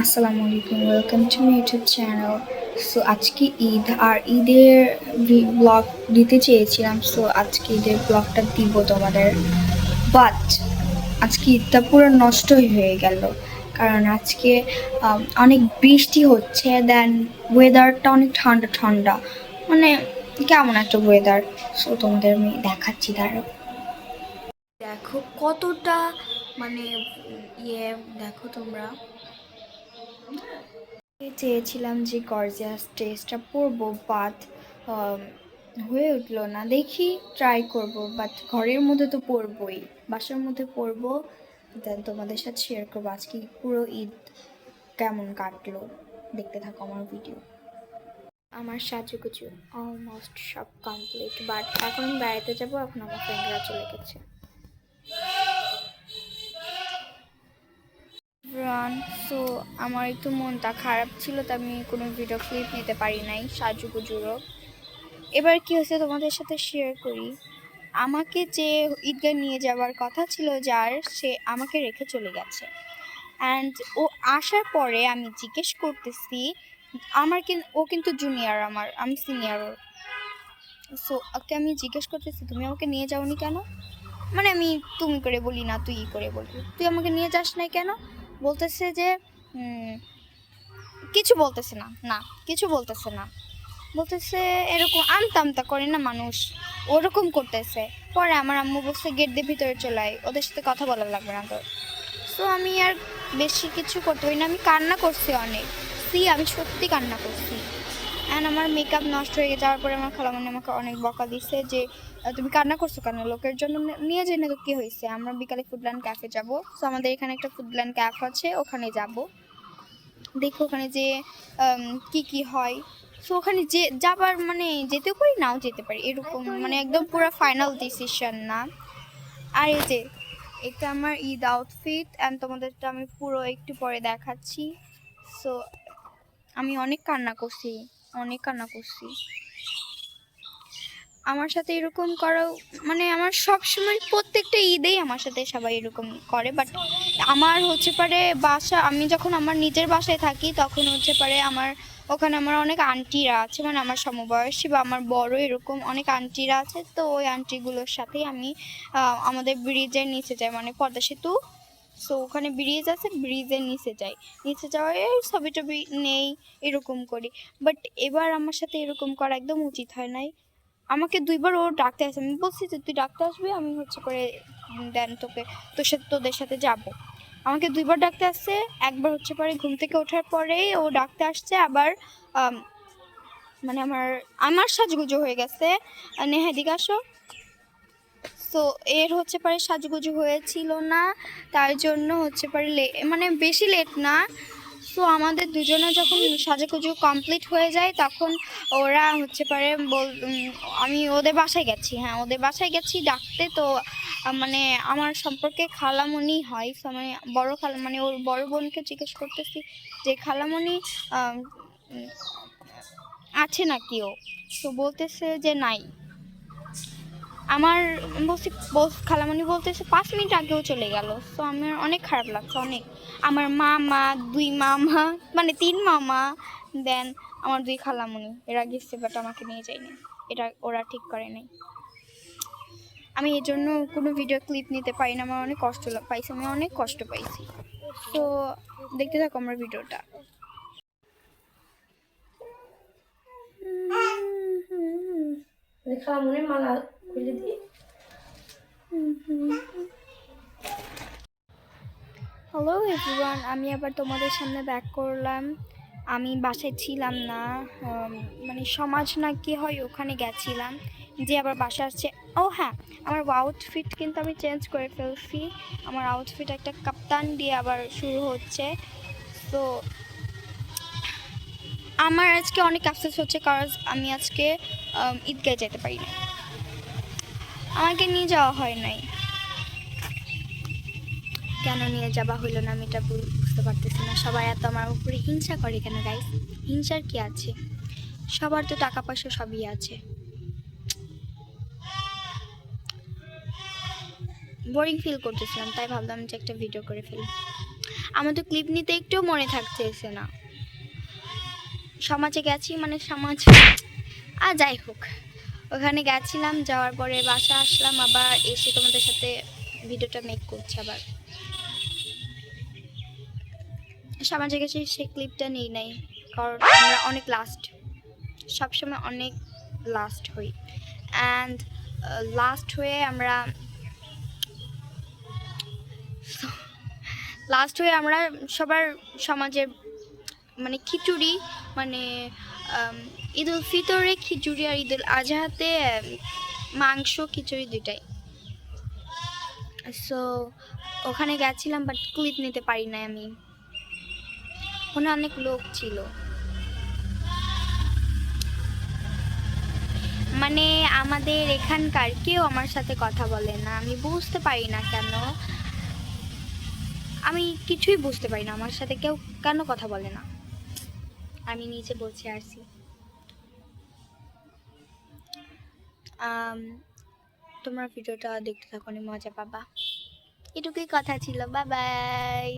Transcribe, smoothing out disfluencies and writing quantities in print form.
আসসালামু আলাইকুম, welcome to my YouTube channel. So আজকে ঈদ আর ঈদের ব্লগ দিতে চেয়েছিলাম। সো আজকে ঈদের ব্লগটা দিব তোমাদের, বাট আজকে ঈদটা পুরো নষ্টই হয়ে গেল। কারণ আজকে অনেক বৃষ্টি হচ্ছে, দেন ওয়েদারটা অনেক ঠান্ডা ঠান্ডা, মানে কেমন একটা ওয়েদার। সো তোমাদের আমি দেখাচ্ছি, দাঁড়াও। দেখো কতটা মানে দেখো তোমরা। চেয়েছিলাম যে গর্জিয়াস ড্রেসটা পরবো, বাট হয়ে উঠলো না। দেখি ট্রাই করব, বাট ঘরের মধ্যে তো পরবই, বাসার মধ্যে পরবো। দেন তোমাদের সাথে শেয়ার করবো আজকে পুরো ঈদ কেমন কাটলো। দেখতে থাকো আমার ভিডিও। আমার সাজুগুজু অলমোস্ট সব কমপ্লিট, বাট এখন বেড়াতে যাবো। এখন আমার ফ্রেন্ডরা চলে গেছে। সো আমার একটু মনটা খারাপ ছিল, তো আমি কোনো ভিডিও ক্লিপ নিতে পারি নাই সাজুগুজুরও। এবার কি হয়েছে তোমাদের সাথে শেয়ার করি। আমাকে যে ঈদগাহ নিয়ে যাওয়ার কথা ছিল, যার, সে আমাকে রেখে চলে গেছে। অ্যান্ড ও আসার পরে আমি জিজ্ঞেস করতেছি, ও কিন্তু জুনিয়র, আমি সিনিয়র ওর। সো ওকে আমি জিজ্ঞেস করতেছি, তুমি আমাকে নিয়ে যাওনি কেন? মানে আমি তুমি করে বলি না, তুই করে বলি, তুই আমাকে নিয়ে যাস নাই কেন? বলতেছে যে কিছু বলতেছে না, কিছু বলতেছে না, বলতেছে এরকম আমতা আমতা করে না মানুষ, ওরকম করতেছে। পরে আমার আম্মু বলছে গেট দিয়ে ভিতরে চলে আয়, ওদের সাথে কথা বলা লাগবে না তোর। সো আমি আর বেশি কিছু করতে পারি না, আমি কান্না করছি অনেক। আমি সত্যি কান্না করছি। অ্যান্ড আমার মেকআপ নষ্ট হয়ে যাওয়ার পরে আমার খালামণি আমাকে অনেক বকা দিচ্ছে যে তুমি কান্না করছো কেন, লোকের জন্য নিয়ে যাই না তো কী হয়েছে। আমরা বিকালে ফুডল্যান্ড ক্যাফে যাব। সো আমাদের এখানে একটা ফুডল্যান্ড ক্যাফে আছে, ওখানে যাব। দেখো ওখানে যে কি কি হয়। সো ওখানে যে যাবার মানে যেতে পারি, নাও যেতে পারি, এরকম মানে একদম পুরো ফাইনাল ডিসিশন না। আর এই যে এটা আমার ঈদ আউটফিট, অ্যান্ড তোমাদেরটা আমি পুরো একটু পরে দেখাচ্ছি। সো আমি অনেক কান্না করছি, অনেক কান্না করছি। আমার সাথে এরকম করাও মানে আমার সবসময় প্রত্যেকটা ঈদেই আমার সাথে সবাই এরকম করে, বাট আমার হচ্ছে পারে বাসা, আমি যখন আমার নিজের বাসায় থাকি তখন হচ্ছে পারে আমার ওখানে আমার অনেক আন্টিরা আছে, মানে আমার সমবয়সী বা আমার বড় এরকম অনেক আন্টিরা আছে। তো ওই আন্টিগুলোর সাথেই আমি আমাদের ব্রিজের নিচে যাই, মানে পদ্মা সেতু। সো ওখানে ব্রিজ আছে, ব্রিজের নিচে যাই, নিচে যাওয়ার ছবি টবি নেই, এরকম করি। বাট এবার আমার সাথে এরকম করা একদম উচিত হয় নাই। আমাকে দুইবার ও ডাকতে আসে, আমি বলছি যে তুই ডাকতে আসবি, আমি হচ্ছে করে দেন তোদের সাথে যাব। আমাকে দুইবার ডাকতে আসছে, একবার হচ্ছে পরে ঘুম থেকে ওঠার পরেই ও ডাকতে আসছে, আবার মানে আমার সাজগুজু হয়ে গেছে, নেহা এদিকে আসো। সো এর হচ্ছে পরে সাজুগুজু হয়েছিল না, তার জন্য হচ্ছে পরে মানে বেশি লেট না। সো আমাদের দুজনে যখন সাজুগুজু কমপ্লিট হয়ে যায় তখন ওরা হচ্ছে পারে আমি ওদের বাসায় গেছি, হ্যাঁ ওদের বাসায় গেছি ডাকতে। তো মানে আমার সম্পর্কে খালামণি হয়। সো মানে বড় খালা, মানে ওর বড় বোনকে জিজ্ঞেস করতেছি যে খালামণি আছে নাকি ও। তো বলতেছে যে নাই। আমার বলছি, খালামণি বলতেছে 5 মিনিট আগেও চলে গেল। তো আমার অনেক খারাপ লাগছে, অনেক। আমার মামা, 2 মামা, মানে 3 মামা, দেন আমার 2 খালামণি, এরা গেছে, বাট আমাকে নিয়ে যায়নি। এটা ওরা ঠিক করে নাই। আমি এর জন্য কোনো ভিডিও ক্লিপ নিতে পারি না, আমার অনেক কষ্ট পাইছি, আমি অনেক কষ্ট পাইছি। তো দেখতে থাকো আমার ভিডিওটা। খালামণি মালা খুলে দিয়ে হ্যালো এভরিওয়ান, আমি আবার তোমাদের সামনে ব্যাক করলাম। আমি বাসায় ছিলাম না, মানে সমাজ না কি হয় ওখানে গেছিলাম, যে আবার বাসা আসছে। ও হ্যাঁ, আমার আউটফিট কিন্তু আমি চেঞ্জ করে ফেলছি। আমার আউটফিট একটা কাপ্তান দিয়ে আবার শুরু হচ্ছে। তো আমার আজকে অনেক আফসোস হচ্ছে, কারণ আমি আজকে ঈদগায় যেতে পারি না, আমাকে নিয়ে যাওয়া হয় নাই। কেন নিয়ে যাওয়া হইলো না আমি এটা বুঝতে পারতেছি না। সবাই এত আমার উপরে হিংসা করে কেন গাইস? হিংসার কি আছে? সবার তো টাকা পয়সা সবই আছে। বোরিং ফিল করতেছিলাম, তাই ভাবলাম যে একটা ভিডিও করে ফেলি। আমার তো ক্লিপ নিতে একটু মনে থাকতেছে না। সমাজে গেছি মানে সমাজ, আর যাই হোক, ওখানে গেছিলাম, যাওয়ার পরে বাসা আসলাম, আবার এসে তোমাদের সাথে ভিডিওটা মেক করছি। আবার সমাজে গেছি, সে ক্লিপটা নেই নাই, কারণ আমরা অনেক লাস্ট, সবসময় অনেক লাস্ট হই। অ্যান্ড লাস্ট হয়ে আমরা সবার সমাজে মানে খিচুড়ি, মানে ঈদ উল ফিতরে খিচুড়ি আর ঈদ উল আজহাতে মাংস খিচুড়ি দুইটাই। সো ওখানে গেছিলাম, বাট ক্লিপ নিতে পারি নাই আমি, ওখানে অনেক লোক ছিল। মানে আমাদের এখানকার কেউ আমার সাথে কথা বলে না, আমি বুঝতে পারি না কেন, আমি কিছুই বুঝতে পারি না আমার সাথে কেউ কেন কথা বলে না। আমি নিচে বসে আসি। তোমরা ভিডিওটা দেখতে থাকো, মজা পাবা। এটুকুই কথা ছিল, বাই বাই।